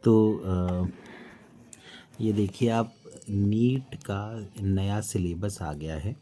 तो ये देखिए आप, नीट का नया सिलेबस आ गया है।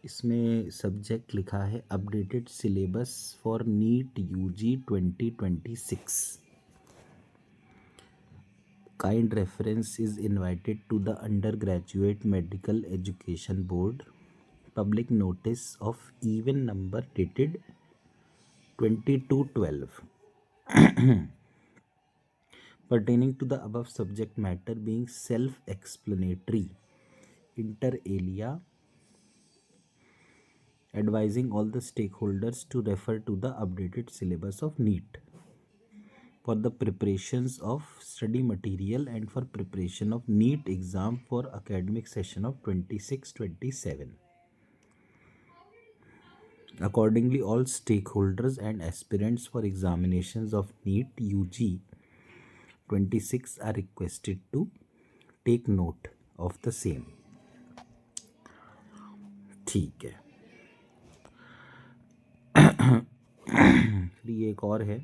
इसमें सब्जेक्ट लिखा है updated syllabus for NEET UG 2026। Kind reference is invited to the undergraduate medical education board public notice of even number dated 22/12 pertaining to the above subject matter being self-explanatory, inter alia, advising all the stakeholders to refer to the updated syllabus of NEET for the preparations of study material and for preparation of NEET exam for academic session of 26-27. Accordingly, all stakeholders and aspirants for examinations of NEET UG 26 are requested to take note of the same. ठीक है। फिर ये एक और है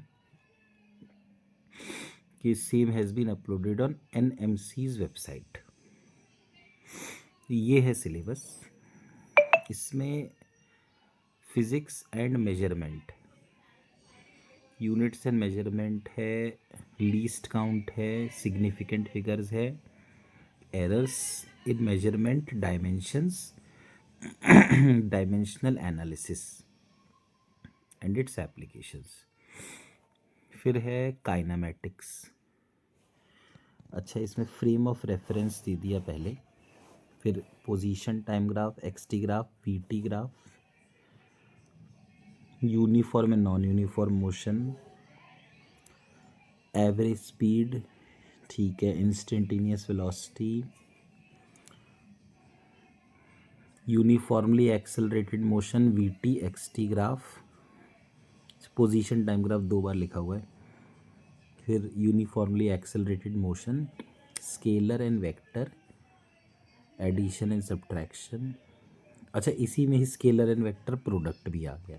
कि same has been uploaded on NMC's website. ये है सिलेबस। इसमें physics and measurement, units and measurement है, लीस्ट काउंट है, सिग्निफिकेंट फिगर्स है, errors in measurement, dimensions, dimensional analysis and its applications. फिर है काइनामेटिक्स। अच्छा, इसमें फ्रेम ऑफ रेफरेंस दे दिया पहले, फिर position time graph, XT graph, VT graph, uniform and non uniform motion, average speed, ठीक है, instantaneous velocity, uniformly accelerated motion, VT, XT graph, position time graph 2 बार लिखा हुआ है, फिर uniformly accelerated motion, scalar and vector, addition and subtraction. अच्छा, इसी में ही स्केलर एंड वेक्टर प्रोडक्ट भी आ गया।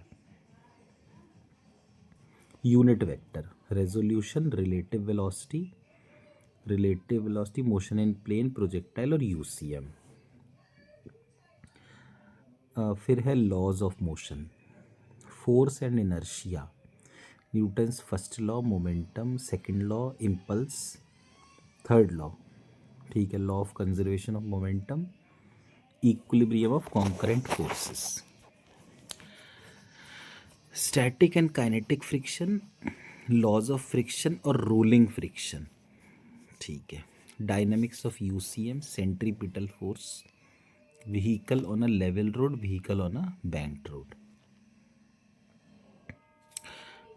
Unit vector, resolution, relative velocity, motion in plane, projectile और यूसीएम। फिर है laws of motion, force and inertia, Newton's first law, momentum, second law, impulse, third law, ठीक है, law of conservation of momentum, equilibrium of concurrent forces, static and kinetic friction, laws of friction और rolling friction, ठीक है, dynamics of UCM, centripetal force, vehicle on a level road, vehicle on a banked road,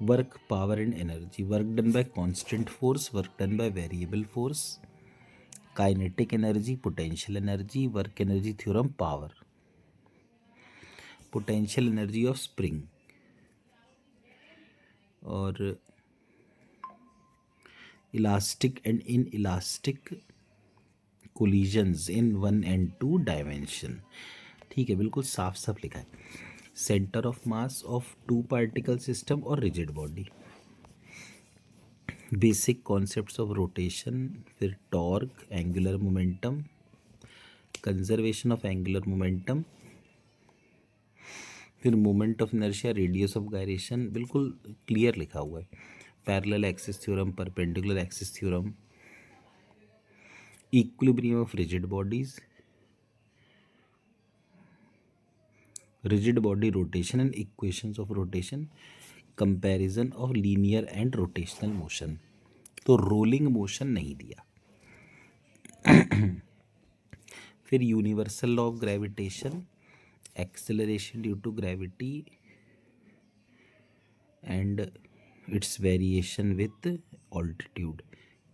work, power and energy, work done by constant force, work done by variable force, kinetic energy, potential energy, work energy theorem, power, potential energy of spring, और elastic and inelastic collisions in 1 and 2 dimension, ठीक है, बिल्कुल साफ साफ लिखा है। Centre of mass of 2 particle system और rigid body, basic concepts of rotation, फिर torque, angular momentum, conservation of angular momentum, फिर moment of inertia, radius of gyration, बिल्कुल क्लियर लिखा हुआ है। Parallel axis theorem, perpendicular axis theorem, equilibrium of rigid bodies, rigid body rotation and equations of rotation, comparison of linear and rotational motion. तो rolling motion नहीं दिया। फिर universal law of gravitation, acceleration due to gravity and its variation with altitude,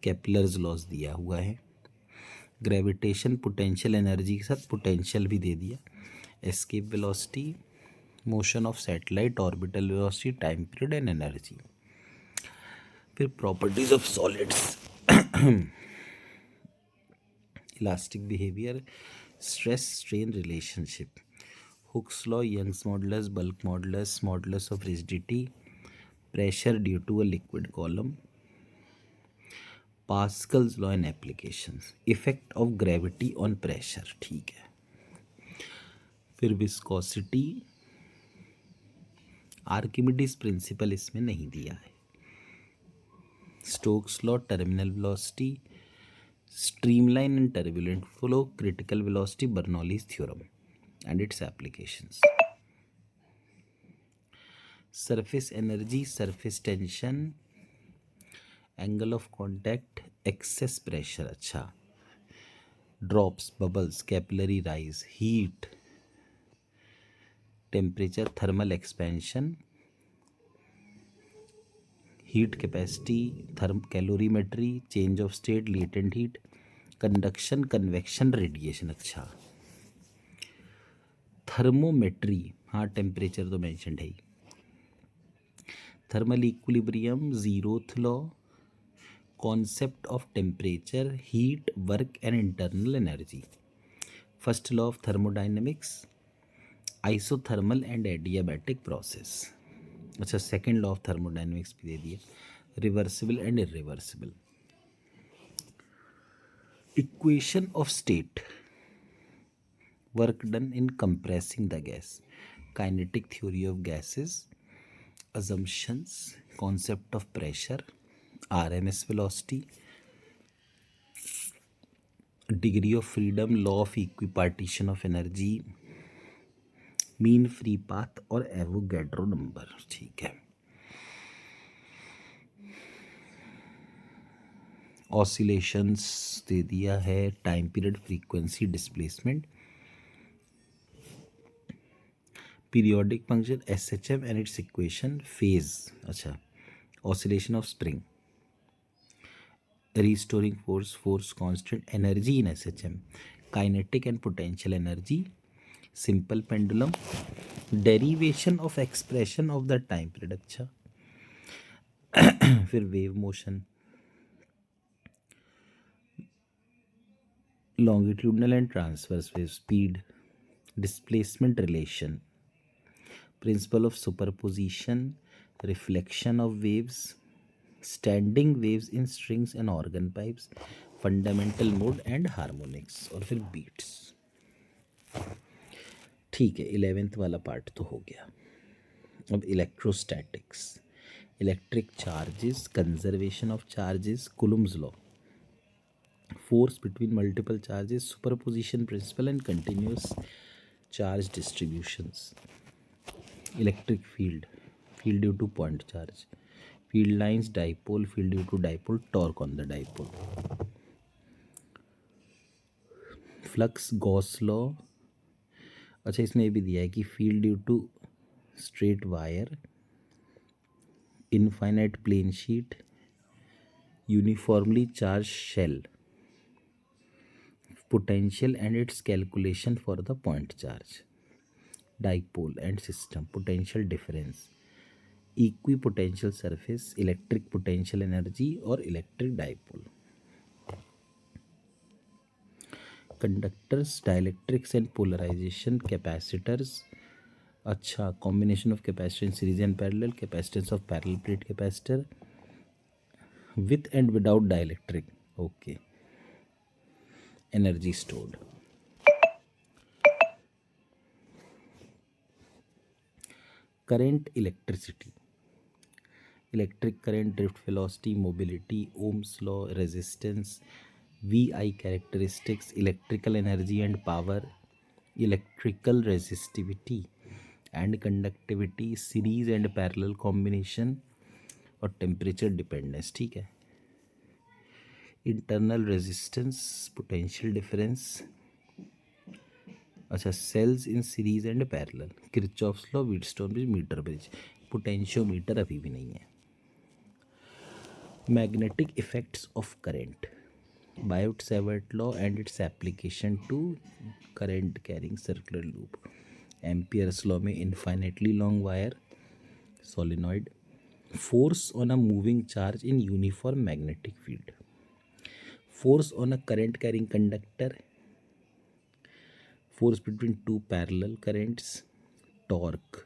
Kepler's laws दिया हुआ है। Gravitation potential energy के साथ potential भी दे दिया, escape velocity, motion of satellite, orbital velocity, time period and energy. फिर properties of solids, elastic behaviour, stress strain relationship, Hooke's law, Young's modulus, bulk modulus, modulus of rigidity, pressure due to a liquid column, Pascal's law and applications, effect of gravity on pressure, ठीक है. फिर viscosity, Archimedes principal इसमें नहीं दिया है. Stokes law, terminal velocity, streamline and turbulent flow, critical velocity, Bernoulli's theorem and its applications. Surface energy, surface tension, angle of contact, excess pressure, अच्छा, drops, bubbles, capillary rise, heat, temperature, thermal expansion, heat capacity, calorimetry, change of state, latent heat, conduction, convection, radiation, अच्छा. Thermometry, हाँ temperature तो mentioned है ही. Thermal equilibrium, zeroth law, concept of temperature, heat, work and internal energy, first law of thermodynamics, isothermal and adiabatic process. अच्छा, second law of thermodynamics भी दे दिया, reversible and irreversible. Equation of state, work done in compressing the gas, kinetic theory of gases, assumptions, concept of pressure, RMS velocity, degree of freedom, law of equipartition of energy, mean free path और Avogadro number, ठीक है. Oscillations दे दिया है, time period, frequency, displacement, periodic function, SHM and its equation, phase, अच्छा, oscillation of spring, restoring force, force constant, energy in SHM, kinetic and potential energy, simple pendulum, derivation of expression of the time period, अच्छा. फिर wave motion, longitudinal and transverse wave, speed, displacement relation, principle of superposition, reflection of waves, standing waves in strings and organ pipes, fundamental mode and harmonics, और फिर beats. ठीक है, 11th वाला part तो हो गया. अब electrostatics, electric charges, conservation of charges, Coulomb's law, force between multiple charges, superposition principle and continuous charge distributions, electric field, field due to point charge, field lines, dipole, field due to dipole, torque on the dipole, flux, Gauss law. अच्छा, इसमें ये भी दिया है कि field due to straight wire, infinite plane sheet, uniformly charged shell, potential and its calculation for the point charge, dipole and system, potential difference, equipotential surface, electric potential energy और electric dipole, conductors, dielectrics and polarization, capacitors, अच्छा, combination of capacitor in series and parallel, capacitance of parallel plate capacitor, with and without dielectric, okay, energy stored. Current, electricity, electric current, drift velocity, mobility, Ohm's law, resistance, VI characteristics, electrical energy and power, electrical resistivity and conductivity, series and parallel combination और temperature dependence, ठीक है. Internal resistance, potential difference, अच्छा, cells in series and parallel, Kirchhoff's law, Wheatstone bridge, metre bridge, potentiometer अभी भी नहीं है. Magnetic effects of current, Biot Savart law and its application to current carrying circular loop, Ampere's law में infinitely long wire, solenoid, force on a moving charge in uniform magnetic field, force on a current carrying conductor, force between two parallel currents, torque,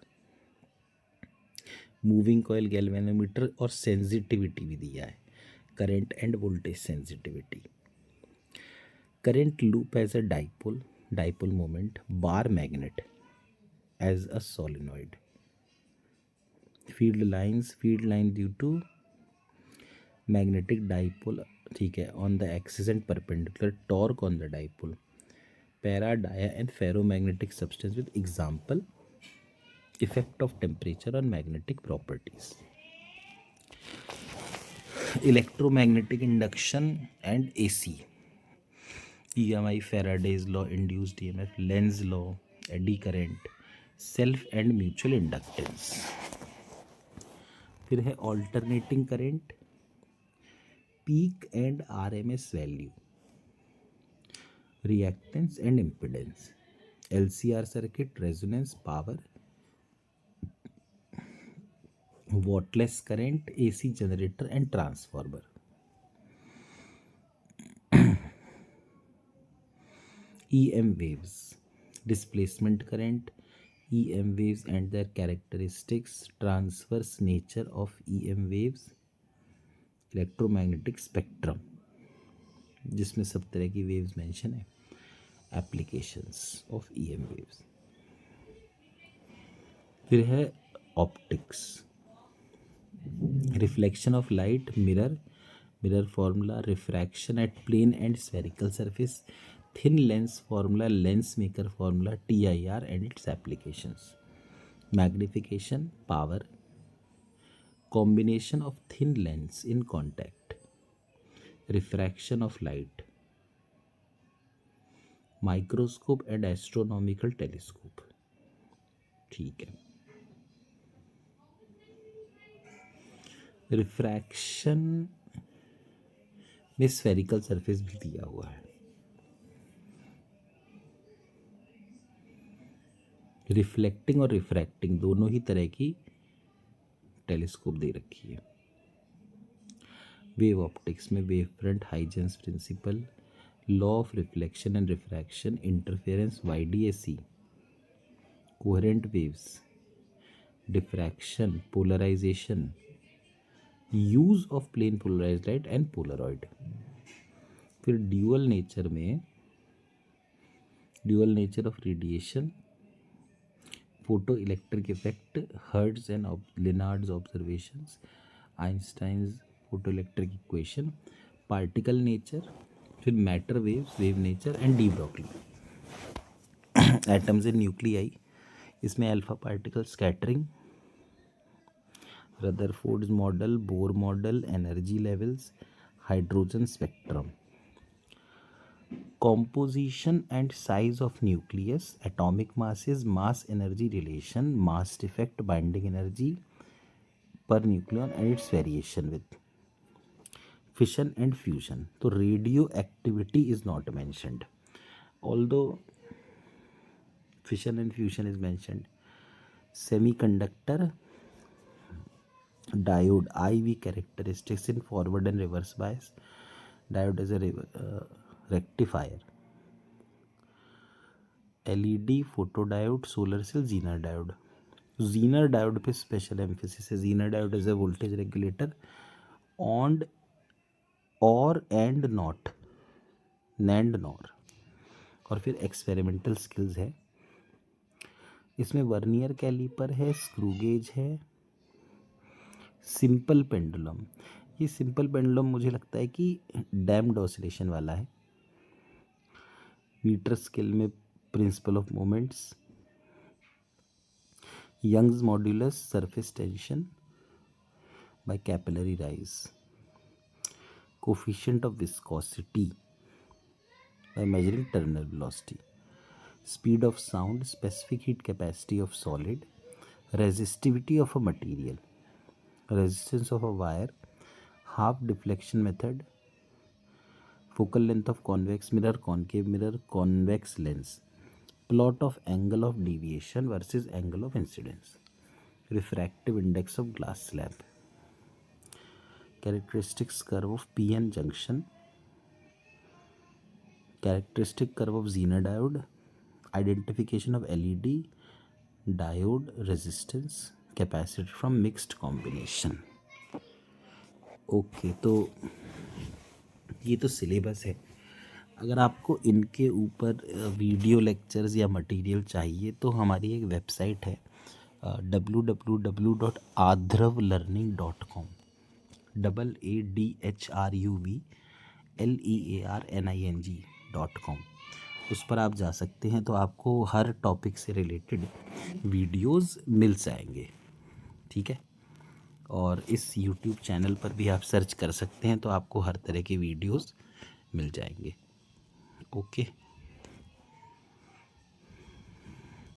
moving coil, galvanometer और sensitivity भी दिया है, current and voltage sensitivity. Current loop as a dipole moment, bar magnet as a solenoid, field line due to magnetic dipole, ठीक है, on the axis and perpendicular, torque on the dipole, para, dia and ferromagnetic substance with example, effect of temperature on magnetic properties, electromagnetic induction and AC, EMI, Faraday's law, induced EMF, Lenz law, eddy current, self and mutual inductance। फिर है alternating current, peak and RMS value, reactance and impedance, LCR circuit, resonance, power, wattless current, AC generator and transformer। EM waves, displacement current, EM waves and their characteristics, transverse nature of EM waves, electromagnetic spectrum, जिसमें सब तरह की waves mention है, applications of EM waves। फिर है optics, reflection of light, mirror formula, refraction at plane and spherical surface, thin lens formula, lens maker formula, TIR and its applications, magnification, power, combination of thin lens in contact, refraction of light, microscope and astronomical telescope। ठीक है, refraction में spherical surface भी दिया हुआ है, reflecting और refracting दोनों ही तरह की टेलीस्कोप दे रखी है। वेव ऑप्टिक्स में wave front, Huygens principle, law of reflection and refraction, interference, YDAC, coherent waves, diffraction, polarisation, use of plane polarised light and polaroid. फिर dual nature of radiation, photo electric effect, Hertz and Lenard's observations, Einstein's photo electric equation, particle nature, फिर matter waves, wave nature and de Broglie. Atoms and nuclei, इसमें alpha particle scattering, Rutherford's model, Bohr model, energy levels, hydrogen spectrum, composition and size of nucleus, atomic masses, mass energy relation, mass defect, binding energy per nucleon and its variation with fission and fusion। तो radioactivity is not mentioned, although fission and fusion is mentioned। semiconductor, diode, IV characteristics in forward and reverse bias, diode is a rectifier, LED, photodiode, solar cell, Zener diode. Zener diode पे special emphasis है। Zener diode is a voltage regulator, OR और AND NOT, NAND NOR. और फिर experimental skills है, इसमें vernier caliper है, screw gauge है, simple pendulum. ये सिंपल पेंडुलम मुझे लगता है कि डैम्ड ऑसिलेशन वाला है। मीटर स्केल में principle of moments, Young's modulus, surface tension by capillary rise, coefficient of viscosity by measuring terminal velocity, speed of sound, specific heat capacity of solid, resistivity of a material, resistance of a wire, half deflection method, focal length of convex mirror, concave mirror, convex lens, plot of angle of deviation versus angle of incidence, refractive index of glass slab, characteristics curve of PN junction, characteristic curve of Zener diode, identification of LED, diode resistance, capacitor from mixed combination. Okay, तो ये तो syllabus है। अगर आपको इनके ऊपर video lectures या material चाहिए तो हमारी एक वेबसाइट है www.adhravlearning.com, ADHRUVLEARNING.com। उस पर आप जा सकते हैं, तो आपको हर टॉपिक से रिलेटेड वीडियोस मिल जाएंगे। ठीक है, और इस यूट्यूब चैनल पर भी आप सर्च कर सकते हैं, तो आपको हर तरह के वीडियोस मिल जाएंगे। ओके।